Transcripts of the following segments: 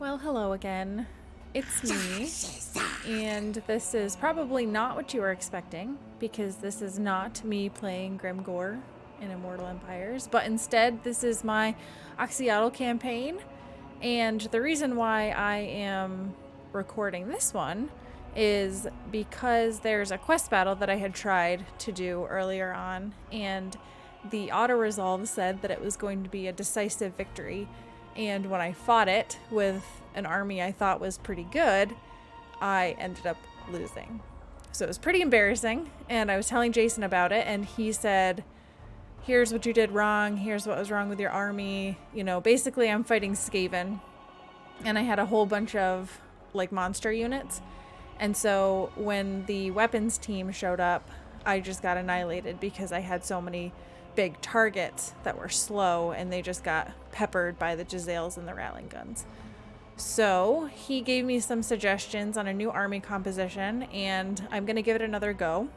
Well, hello again. It's me, and this is probably not what you were expecting, because this is not me playing Grimgore in Immortal Empires, but instead this is my Oxyotl campaign, and the reason why I am recording this one is because there's a quest battle that I had tried to do earlier on, and the auto-resolve said that it was going to be a decisive victory, and when I fought it with an army I thought was pretty good, I ended up losing. So it was pretty embarrassing, and I was telling Jason about it, and he said, here's what you did wrong, here's what was wrong with your army. You know, basically I'm fighting Skaven, and I had a whole bunch of like monster units. And so when the weapons team showed up, I just got annihilated because I had so many big targets that were slow, and they just got peppered by the Jezzails and the Rattling guns. So he gave me some suggestions on a new army composition, and I'm going to give it another go.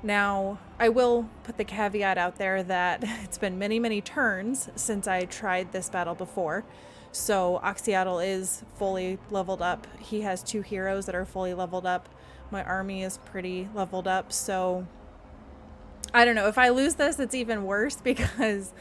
Now, I will put the caveat out there that it's been many, many turns since I tried this battle before. So Oxyotl is fully leveled up. He has 2 heroes that are fully leveled up. My army is pretty leveled up, so I don't know. If I lose this, it's even worse because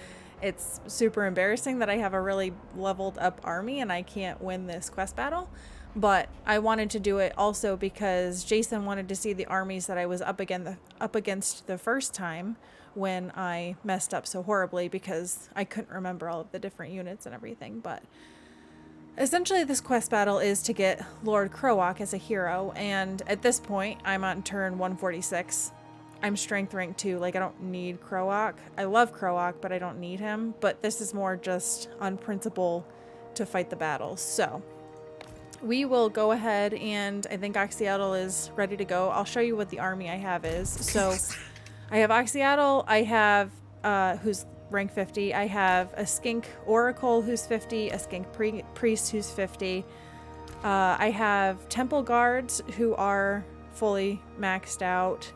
it's super embarrassing that I have a really leveled up army and I can't win this quest battle. But I wanted to do it also because Jason wanted to see the armies that I was up against the first time when I messed up so horribly because I couldn't remember all of the different units and everything. But essentially this quest battle is to get Lord Kroak as a hero, and at this point I'm on turn 146. I'm strength rank 2, like I don't need Kroak. I love Kroak, but I don't need him. But this is more just on principle to fight the battles. So we will go ahead, and I think Oxyotl is ready to go. I'll show you what the army I have is. So I have Oxyotl, I have who's rank 50. I have a Skink Oracle who's 50, a Skink Priest who's 50. I have Temple Guards who are fully maxed out.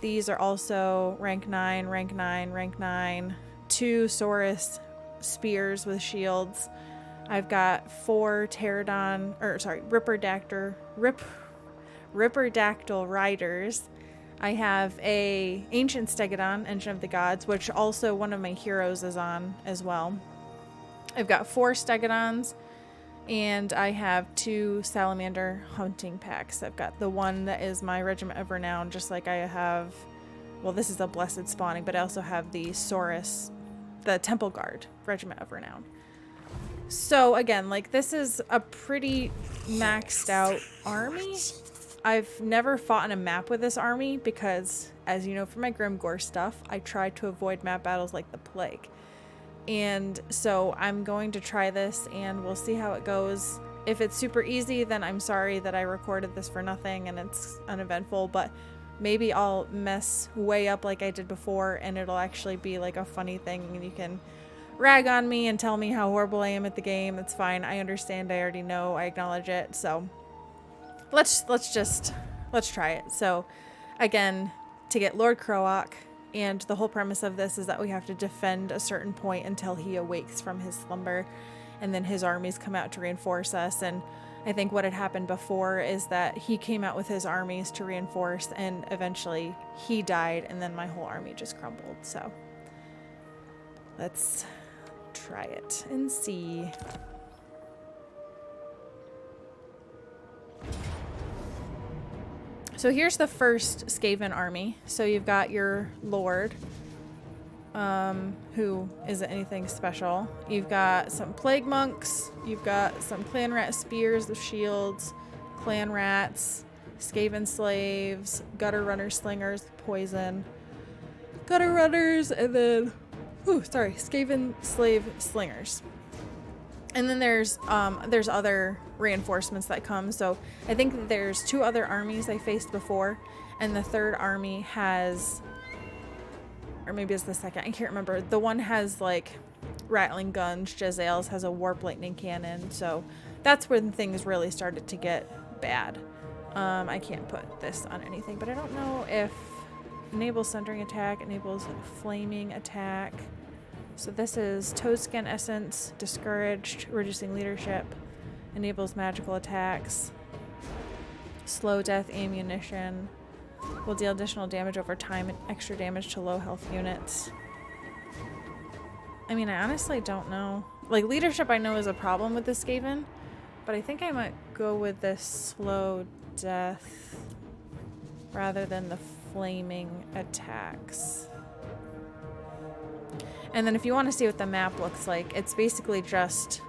These are also rank 9, rank 9, rank 9. 2 Saurus spears with shields. I've got 4 Ripperdactyl riders. I have a Ancient Stegodon, Engine of the Gods, which also one of my heroes is on as well. I've got 4 Stegodons, and I have 2 Salamander hunting packs. I've got the one that is my Regiment of Renown, just like I have, well, this is a Blessed Spawning, but I also have the Saurus, the Temple Guard Regiment of Renown. So again, like, this is a pretty maxed out army. I've never fought in a map with this army because, as you know from my Grimgore stuff, I try to avoid map battles like the plague. And so I'm going to try this and we'll see how it goes. If it's super easy, then I'm sorry that I recorded this for nothing and it's uneventful, but maybe I'll mess way up like I did before and it'll actually be like a funny thing and you can rag on me and tell me how horrible I am at the game. It's fine. I understand. I already know. I acknowledge it. So let's try it. So again, to get Lord Kroak, and the whole premise of this is that we have to defend a certain point until he awakes from his slumber, and then his armies come out to reinforce us. And I think what had happened before is that he came out with his armies to reinforce, and eventually he died, and then my whole army just crumbled. So let's try it and see. So here's the first Skaven army. So you've got your Lord, who isn't anything special. You've got some Plague Monks. You've got some Clan Rat Spears with shields, Clan Rats, Skaven Slaves, Gutter Runner Slingers with poison, Gutter Runners, and then, Skaven Slave Slingers. And then there's other reinforcements that come. So I think there's 2 other armies I faced before, and the third army has, or maybe it's the second, I can't remember. The one has like rattling guns, Jezzails has a warp lightning cannon. So that's when things really started to get bad. I can't put this on anything, but I don't know if enables sundering attack, enables flaming attack. So this is Toadskin Essence, Discouraged, Reducing Leadership, Enables magical attacks. Slow death ammunition. Will deal additional damage over time and extra damage to low health units. I mean, I honestly don't know. Like, leadership I know is a problem with this Skaven, but I think I might go with this slow death rather than the flaming attacks. And then if you want to see what the map looks like, it's basically just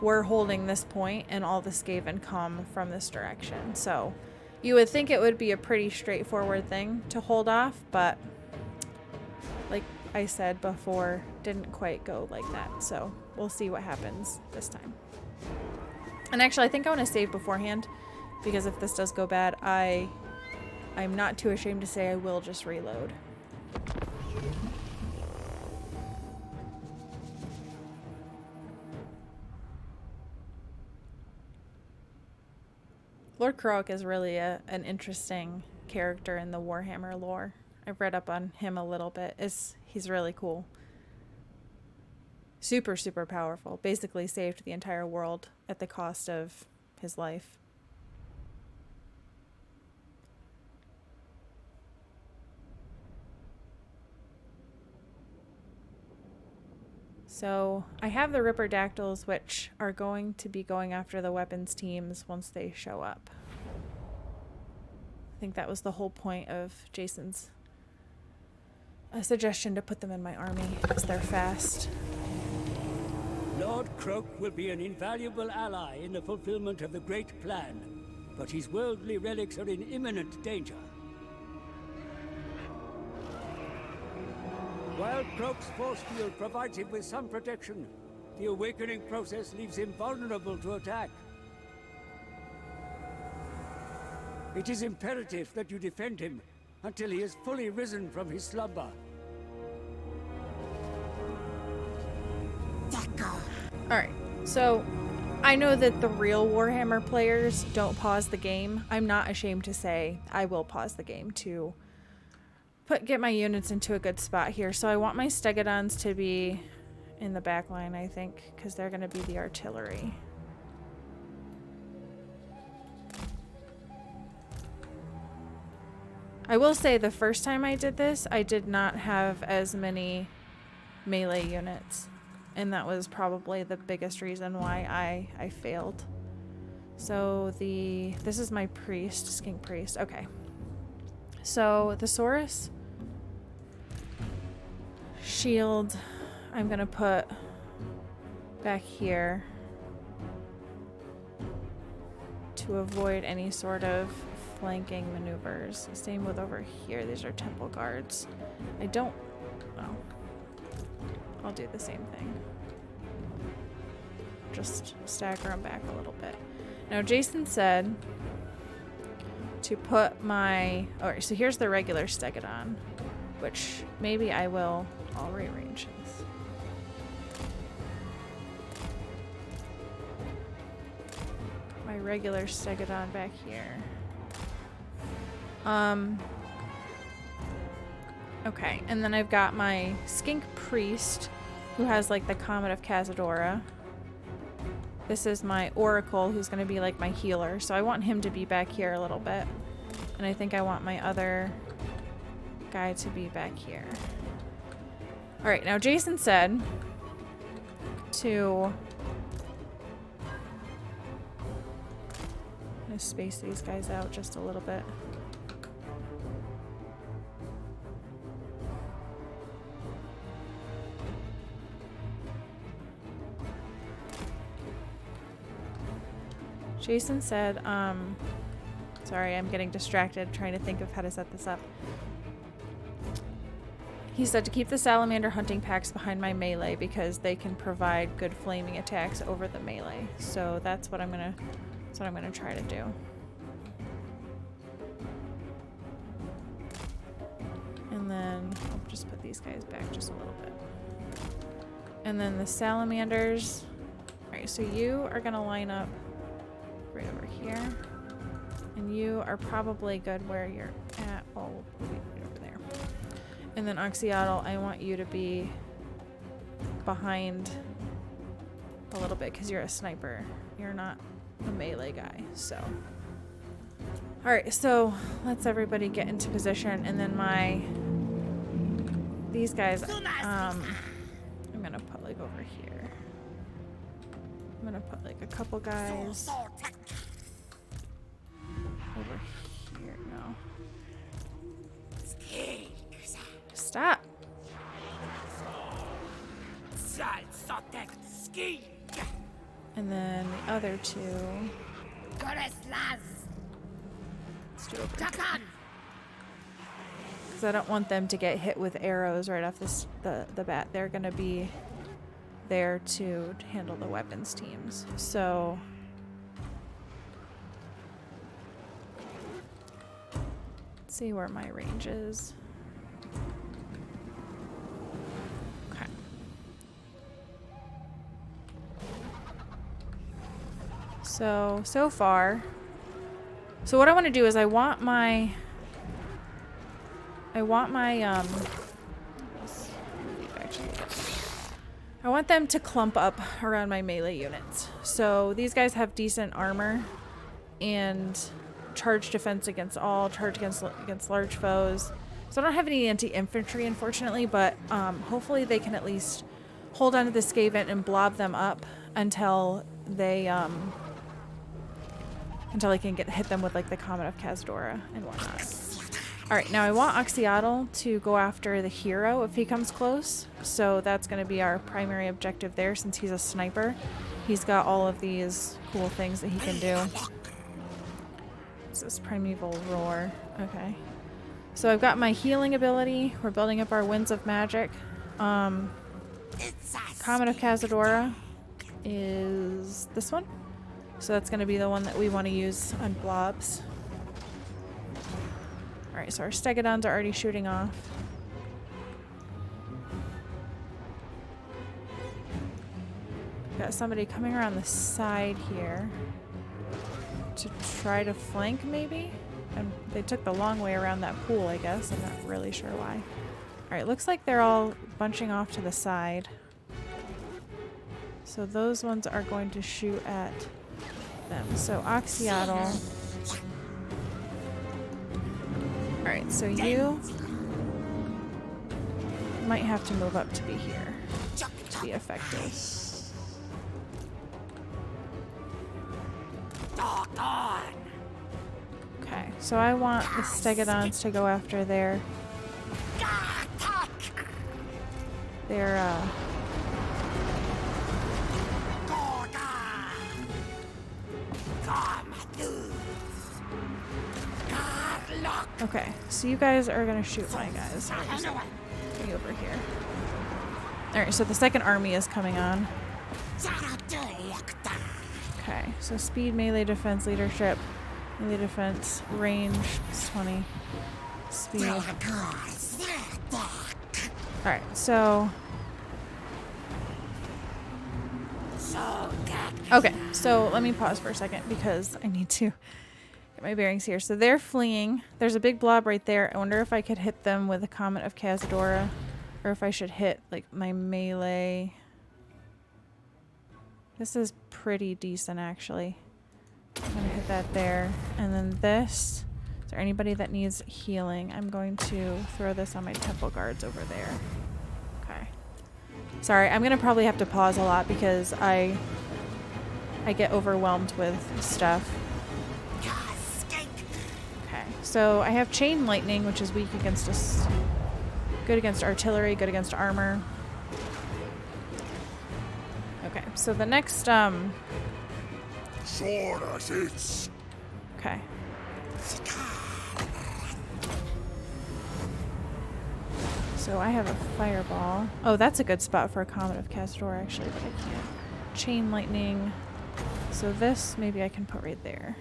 we're holding this point and all the Skaven come from this direction. So you would think it would be a pretty straightforward thing to hold off, but like I said before, didn't quite go like that. So we'll see what happens this time. And actually, I think I want to save beforehand, because if this does go bad, I'm not too ashamed to say I will just reload. Lord Kroak is really an interesting character in the Warhammer lore. I've read up on him a little bit. He's really cool. Super, super powerful. Basically saved the entire world at the cost of his life. So I have the Ripperdactyls, which are going to be going after the weapons teams once they show up. I think that was the whole point of Jason's suggestion to put them in my army, because they're fast. Lord Kroak will be an invaluable ally in the fulfillment of the Great Plan, but his worldly relics are in imminent danger. While Kroak's force field provides him with some protection, the awakening process leaves him vulnerable to attack. It is imperative that you defend him until he has fully risen from his slumber. Alright, so I know that the real Warhammer players don't pause the game. I'm not ashamed to say I will pause the game to get my units into a good spot here. So I want my Stegodons to be in the back line, I think, because they're going to be the artillery. I will say the first time I did this, I did not have as many melee units. And that was probably the biggest reason why I failed. So this is my priest, skink priest. Okay. So the Saurus shield, I'm gonna put back here to avoid any sort of flanking maneuvers. Same with over here. These are temple guards. I'll do the same thing. Just stagger them back a little bit. Now Jason said to put my... Alright, so here's the regular Stegodon, which maybe I'll rearrange this. My regular Stegodon back here. Okay, and then I've got my skink priest, who has like the Comet of Cazadora. This is my Oracle, who's going to be like my healer. So I want him to be back here a little bit. And I think I want my other guy to be back here. Alright, now Jason said to... I'm going to space these guys out just a little bit. Jason said, sorry, I'm getting distracted trying to think of how to set this up. He said to keep the salamander hunting packs behind my melee because they can provide good flaming attacks over the melee. So that's what I'm gonna try to do. And then I'll just put these guys back just a little bit. And then the salamanders. Alright, so you are gonna line up right over here, and you are probably good where you're at. Oh, we'll be right over there. And then Oxyotl, I want you to be behind a little bit because you're a sniper. You're not a melee guy, so. All right, so let's everybody get into position, and then these guys, I'm gonna put like over here. I'm gonna put like a couple guys over here. No. Stop. And then the other two. Let's do it. Because I don't want them to get hit with arrows right off the bat. They're gonna be there to handle the weapons teams. So let's see where my range is. Okay. So far. So what I want to do is I want my I want them to clump up around my melee units. So these guys have decent armor and charge defense against all, charge against large foes. So I don't have any anti-infantry, unfortunately, but hopefully they can at least hold onto the Skavent and blob them up until I can hit them with like the Comet of Kazdora and whatnot. All right, now I want Oxyotl to go after the hero if he comes close. So that's going to be our primary objective there since he's a sniper. He's got all of these cool things that he can do. What's this? Primeval Roar. Okay. So I've got my healing ability. We're building up our Winds of Magic. Comet of Kazdora is this one. So that's going to be the one that we want to use on blobs. Alright, so our Stegodons are already shooting off. Got somebody coming around the side here to try to flank, maybe? And they took the long way around that pool, I guess. I'm not really sure why. Alright, looks like they're all bunching off to the side. So those ones are going to shoot at them. So Oxyotl. Alright, so you might have to move up to be here to be effective. Okay, so I want the Stegodons to go after their okay, so you guys are gonna shoot my guys. Be over here. Alright, so the second army is coming on. Okay, so speed, melee defense, leadership, melee defense, range, 20, speed. Alright, so... okay, so let me pause for a second because I need to get my bearings here. So they're fleeing. There's a big blob right there. I wonder if I could hit them with a Comet of Kazdora or if I should hit like my melee. This is pretty decent actually. I'm gonna hit that there. And then this. Is there anybody that needs healing? I'm going to throw this on my temple guards over there. Okay. Sorry, I'm gonna probably have to pause a lot because I get overwhelmed with stuff. Okay, so I have chain lightning, which is weak against us. Good against artillery, good against armor. Okay, so the next okay. So I have a fireball. Oh, that's a good spot for a Comet of Kazdora actually, but I can't. Chain lightning. So this maybe I can put right there.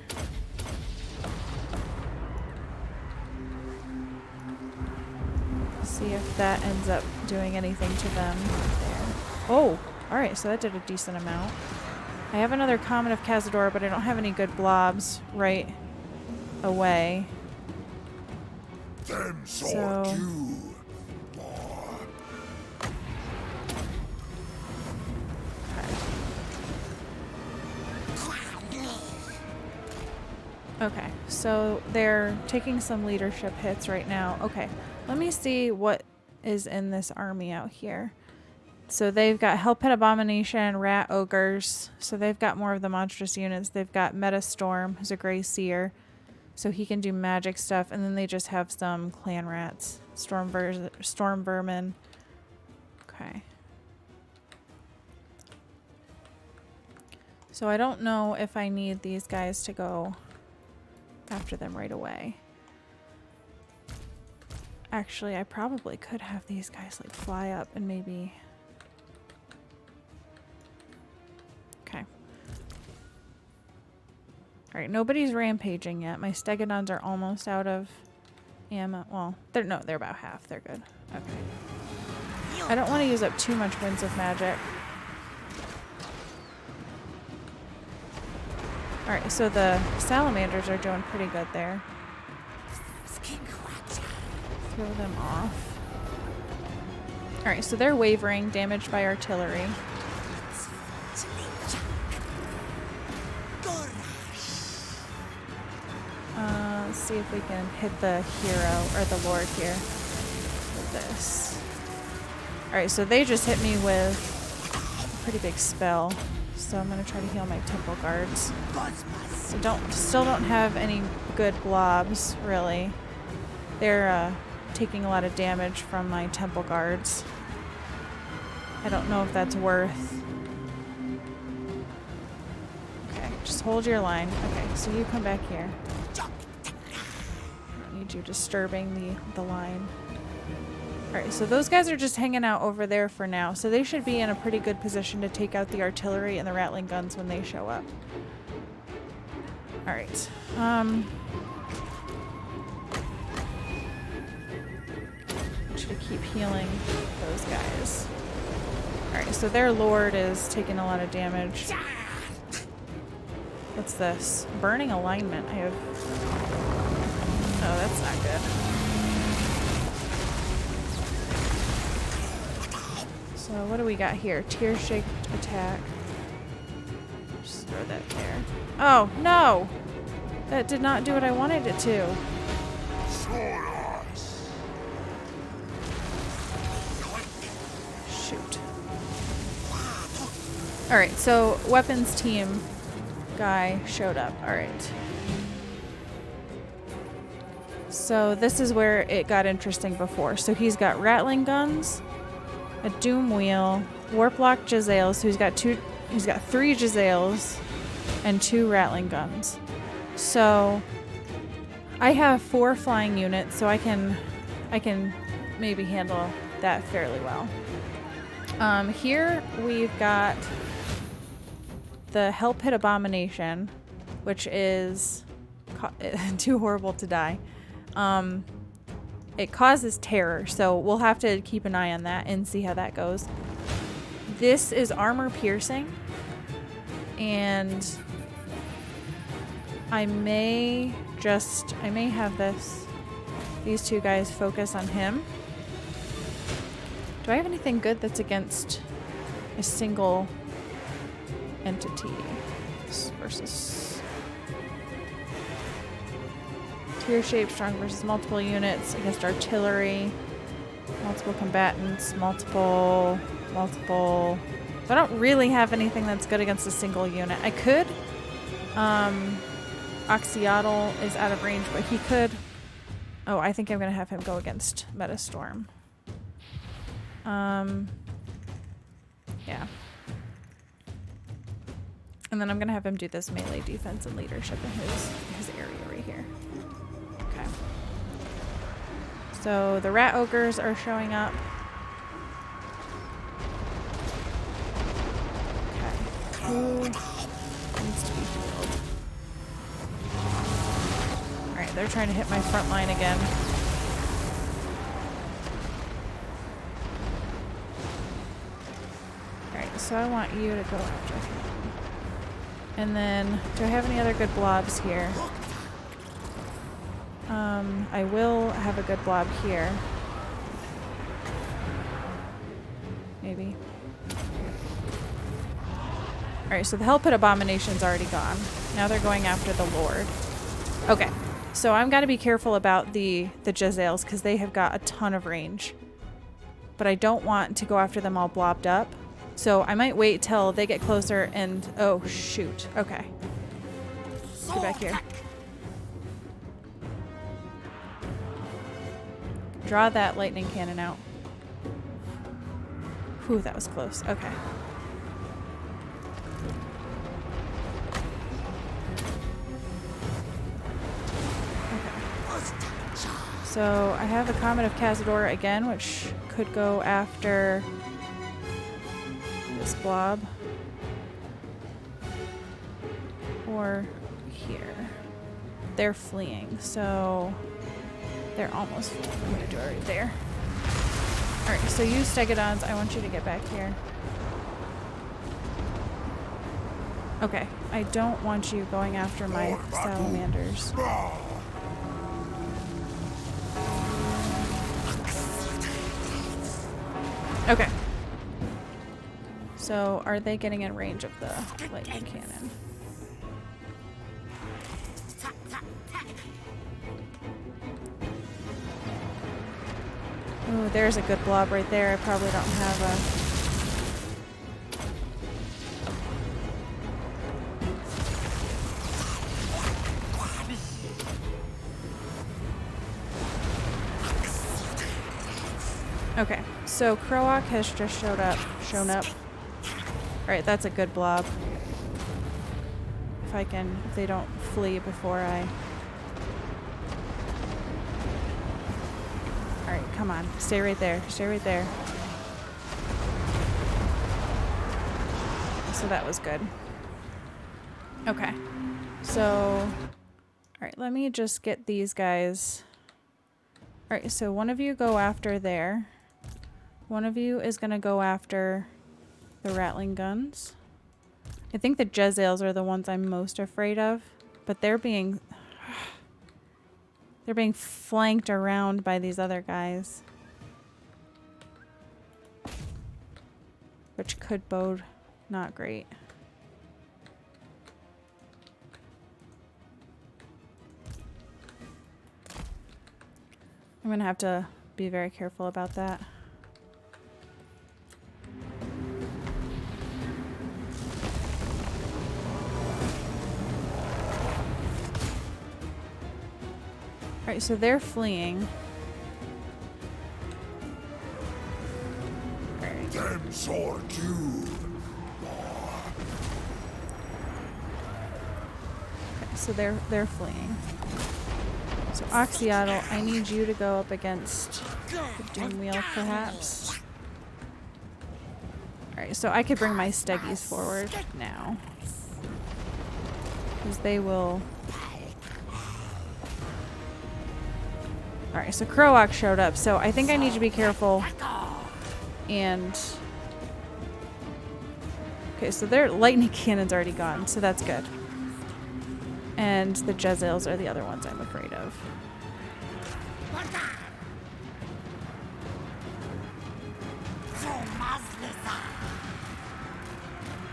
See if that ends up doing anything to them there. Oh, alright, so that did a decent amount. I have another Comet of Kazdora, but I don't have any good blobs right away. So Okay, so they're taking some leadership hits right now. Okay, let me see what is in this army out here. So they've got Hell Pit Abomination, Rat Ogres. So they've got more of the monstrous units. They've got Meta Storm, who's a Grey Seer. So he can do magic stuff. And then they just have some Clan Rats. Storm Vermin. Okay. So I don't know if I need these guys to go after them right away. Actually, I probably could have these guys like fly up and maybe... Okay. Alright, nobody's rampaging yet. My Stegodons are almost out of ammo. Well, they're about half. They're good. Okay. I don't want to use up too much Winds of Magic. Alright, so the Salamanders are doing pretty good there. Throw them off. Alright, so they're wavering, damaged by artillery. Let's see if we can hit the hero, or the Lord here, with this. Alright, so they just hit me with a pretty big spell. So I'm going to try to heal my Temple Guards. So still don't have any good blobs, really. They're taking a lot of damage from my Temple Guards. I don't know if that's worth... Okay, just hold your line. Okay, so you come back here. I don't need you disturbing the line. Alright, so those guys are just hanging out over there for now. So they should be in a pretty good position to take out the artillery and the rattling guns when they show up. Alright. To keep healing those guys. Alright, so their Lord is taking a lot of damage. What's this? Burning alignment. I have... Oh, that's not good. So what do we got here? Tear-shaped attack. Just throw that there. Oh, no! That did not do what I wanted it to. Shoot. Alright, so weapons team guy showed up. Alright. So this is where it got interesting before. So he's got rattling guns, a doom wheel, warplock Jezzails, so he's got 3 Jezzails and 2 rattling guns. So I have 4 flying units, so I can maybe handle that fairly well. Here we've got the Hell Pit Abomination, which is too horrible to die. It causes terror, so we'll have to keep an eye on that and see how that goes. This is armor piercing, and I may have these 2 guys focus on him. Do I have anything good that's against a single entity versus tear shape, strong versus multiple units against artillery, multiple combatants, multiple. So I don't really have anything that's good against a single unit. I could. Oxyotl is out of range, but he could. Oh, I think I'm gonna have him go against Metastorm. Yeah. And then I'm gonna have him do this melee defense and leadership in his area right here. Okay. So the rat ogres are showing up. Okay. Who needs to be healed? Alright, they're trying to hit my front line again. Alright, so I want you to go after him. And then, do I have any other good blobs here? I will have a good blob here. Maybe. Alright, so the Hell Pit Abomination's already gone. Now they're going after the Lord. Okay, so I've got to be careful about the Jezzails because they have got a ton of range. But I don't want to go after them all blobbed up. So I might wait till they get closer and... Oh, shoot. Okay. Get back here. Draw that lightning cannon out. Whew, that was close. Okay. So I have a Comet of Cazador again, which could go after this blob. Or here. They're fleeing, so they're almost fleeing. I'm gonna do it right there. Alright, so you Stegodons, I want you to get back here. Okay, I don't want you going after my salamanders. Okay. So, are they getting in range of the lightning cannon? Oh, there's a good blob right there. I probably don't have a... Okay, so Kroak has just shown up. Alright, that's a good blob. If they don't flee before I... Alright, come on. Stay right there. Stay right there. So that was good. Okay. So... Alright, let me just get these guys... Alright, so one of you go after there. One of you is going to go after the rattling guns. I think the Jezzails are the ones I'm most afraid of, but they're being flanked around by these other guys, which could bode not great. I'm going to have to be very careful about that. Alright, so they're fleeing. Alright. Them sword you. Okay, so they're fleeing. So Oxyotl, I need you to go up against the Doom Wheel, perhaps. Alright, so I could bring my Steggies forward now. Because they will... Alright, so Kroak showed up, so I think I need to be careful. And... Okay, so their lightning cannon's already gone, so that's good. And the Jezzails are the other ones I'm afraid of.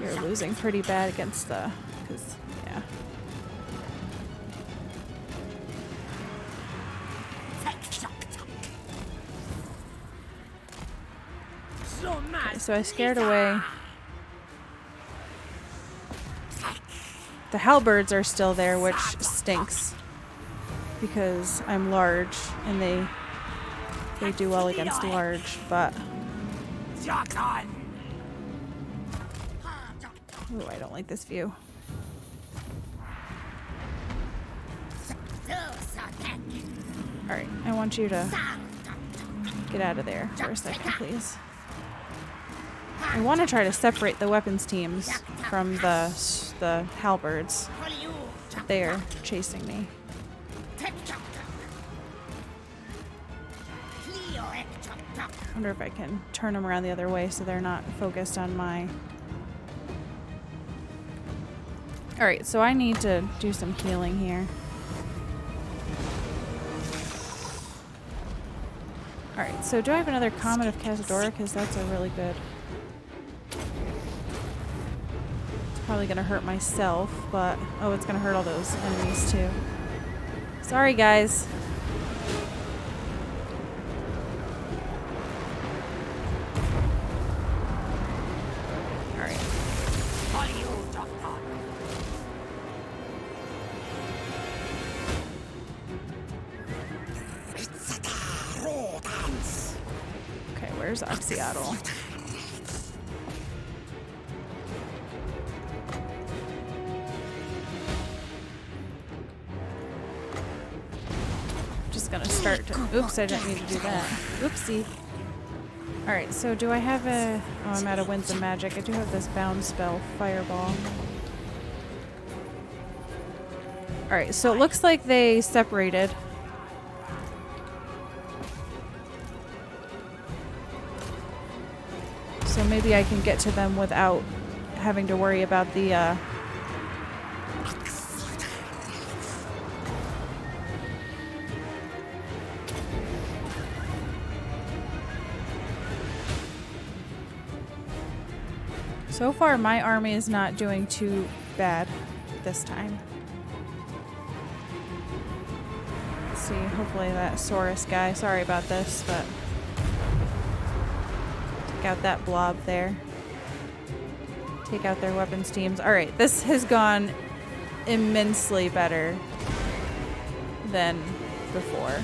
You're losing pretty bad against the... Cause, yeah. Okay, so I scared away. The halberds are still there, which stinks. Because I'm large, and they do well against large, but... Ooh, I don't like this view. Alright, I want you to get out of there for a second, please. I want to try to separate the weapons teams from the halberds. They're chasing me. I wonder if I can turn them around the other way so they're not focused on my... Alright, so I need to do some healing here. Alright, so do I have another Comet of Cazador? Because that's a really good... probably gonna hurt myself, but oh, it's gonna hurt all those enemies too. Sorry, guys. All right. Okay, where's Oxyotl? Just gonna start to, oops, I didn't mean to do that. Oopsie. Alright, so do I have a, oh, I'm out of Winds of Magic. I do have this bound spell, Fireball. Alright, so it looks like they separated. So maybe I can get to them without having to worry about the, So far, my army is not doing too bad this time. Let's see, hopefully that Saurus guy, sorry about this, but take out that blob there. Take out their weapons teams. Alright, this has gone immensely better than before.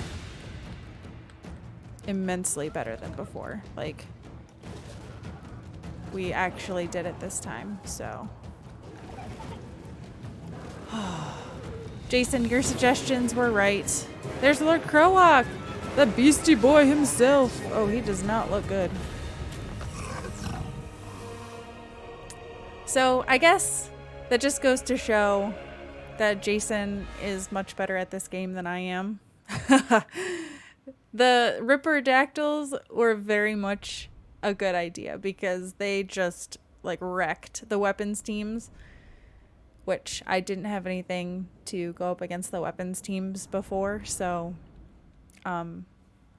Immensely better than before. Like, we actually did it this time, so. Jason, your suggestions were right. There's Lord Kroak, the beastie boy himself. Oh, he does not look good. So I guess that just goes to show that Jason is much better at this game than I am. The Ripper Dactyls were very much a good idea because they just like wrecked the weapons teams, which I didn't have anything to go up against the weapons teams before. So wow,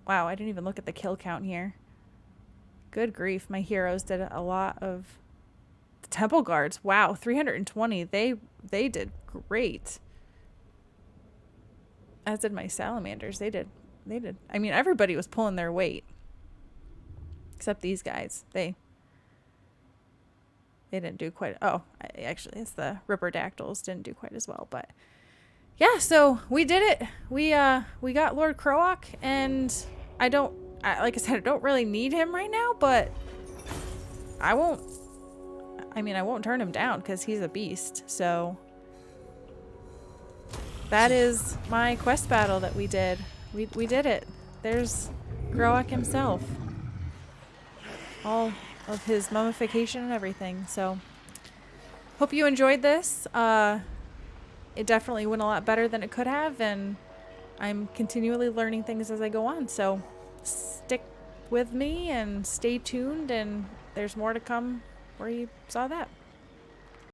I didn't even look at the kill count here. Good grief, my heroes did a lot of the temple guards. Wow, 320. They did great. As did my salamanders. They did. I mean, everybody was pulling their weight. Except these guys. They didn't do quite... Oh, actually, it's the Ripper Dactyls didn't do quite as well. But yeah, so we did it. We got Lord Kroak, and like I said, I don't really need him right now, but I won't turn him down because he's a beast. So that is my quest battle that we did. We did it. There's Kroak himself. All of his mummification and everything. So hope you enjoyed this. It definitely went a lot better than it could have, and I'm continually learning things as I go on. So stick with me and stay tuned, and there's more to come where you saw that.